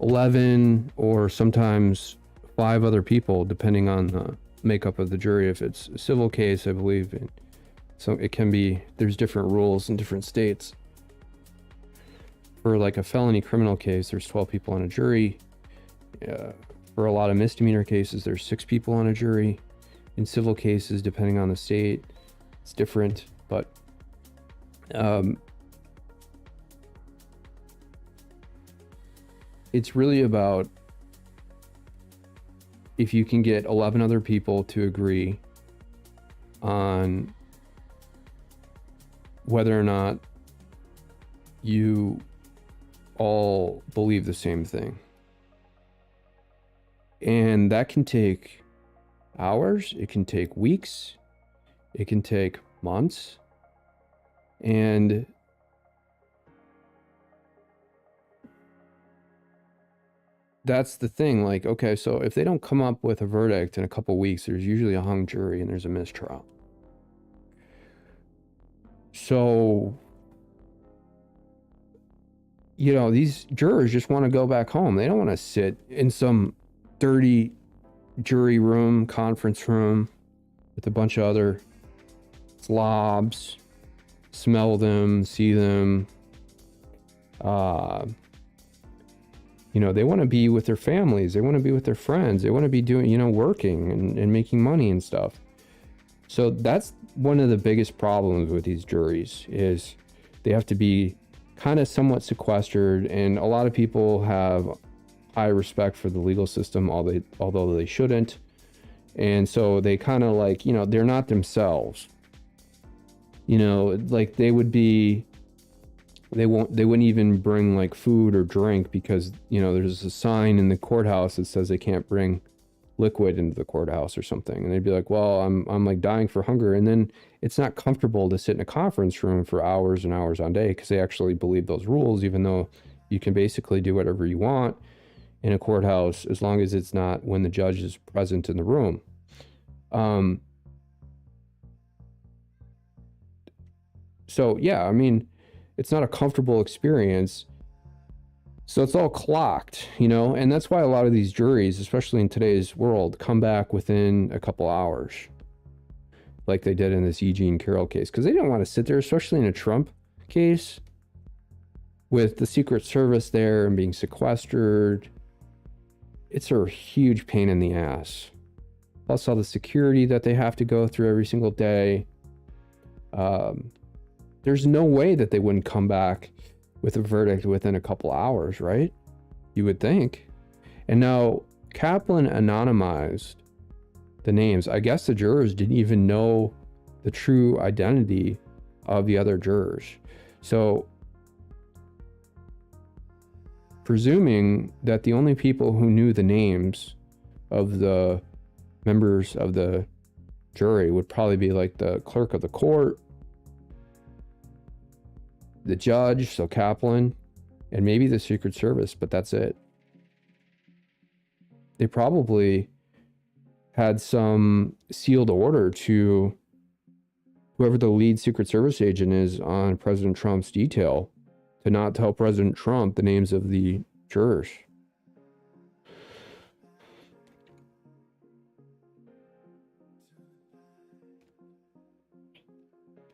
11 or sometimes 5 other people, depending on the makeup of the jury, if it's a civil case, I believe, so it can be, there's different rules in different states. For like a felony criminal case, there's 12 people on a jury. For a lot of misdemeanor cases, there's 6 people on a jury. In civil cases, depending on the state, it's different, but it's really about if you can get 11 other people to agree on whether or not you all believe the same thing. And that can take hours, it can take weeks, it can take months. And that's the thing, like, okay, so if they don't come up with a verdict in a couple weeks, there's usually a hung jury and there's a mistrial. So, you know, these jurors just want to go back home. They don't want to sit in some dirty jury room, conference room with a bunch of other slobs, smell them, see them. You know, they want to be with their families. They want to be with their friends. They want to be doing, you know, working and making money and stuff. So that's one of the biggest problems with these juries is they have to be kind of somewhat sequestered. And a lot of people have high respect for the legal system, although they shouldn't. And so they kind of like, you know, they're not themselves. You know, like they wouldn't even bring like food or drink because, you know, there's a sign in the courthouse that says they can't bring liquid into the courthouse or something. And they'd be like, well, I'm like dying for hunger. And then it's not comfortable to sit in a conference room for hours and hours on day because they actually believe those rules, even though you can basically do whatever you want in a courthouse as long as it's not when the judge is present in the room. So yeah, I mean, it's not a comfortable experience. So it's all clocked, you know, and that's why a lot of these juries, especially in today's world, come back within a couple hours, like they did in this E. Jean Carroll case, because they don't want to sit there, especially in a Trump case, with the Secret Service there and being sequestered. It's a huge pain in the ass. Plus all the security that they have to go through every single day. There's no way that they wouldn't come back with a verdict within a couple hours, right? You would think. And now Kaplan anonymized the names. I guess the jurors didn't even know the true identity of the other jurors. So presuming that the only people who knew the names of the members of the jury would probably be like the clerk of the court, the judge, so Kaplan, and maybe the Secret Service, but that's it. They probably had some sealed order to whoever the lead Secret Service agent is on President Trump's detail to not tell President Trump the names of the jurors.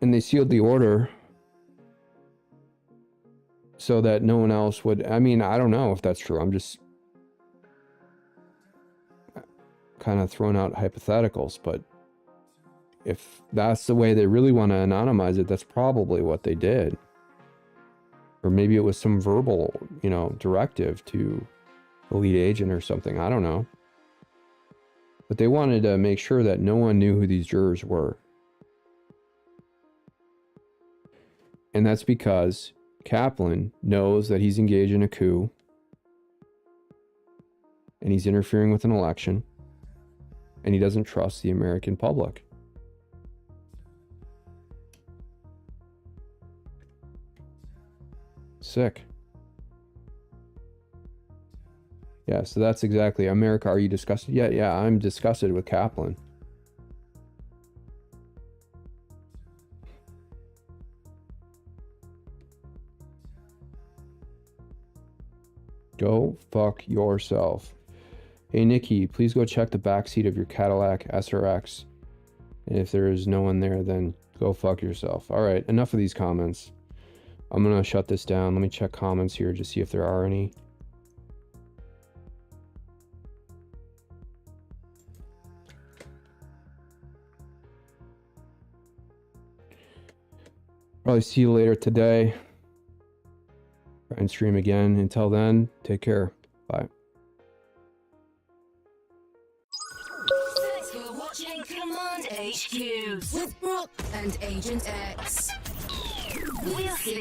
And they sealed the order so that no one else would, I mean, I don't know if that's true. I'm just kind of throwing out hypotheticals, but if that's the way they really want to anonymize it, that's probably what they did. Or maybe it was some verbal, you know, directive to the lead agent or something. I don't know. But they wanted to make sure that no one knew who these jurors were. And that's because Kaplan knows that he's engaged in a coup and he's interfering with an election, and he doesn't trust the American public. Sick. Yeah, so that's exactly. America, are you disgusted? Yeah, I'm disgusted with Kaplan. Go fuck yourself. Hey, Nikki, please go check the backseat of your Cadillac SRX. And if there is no one there, then go fuck yourself. All right, enough of these comments. I'm going to shut this down. Let me check comments here to see if there are any. Probably see you later today. Try and stream again. Until then, take care. Bye. Thanks for watching Command HQ with Brooke and Agent X. We'll see you.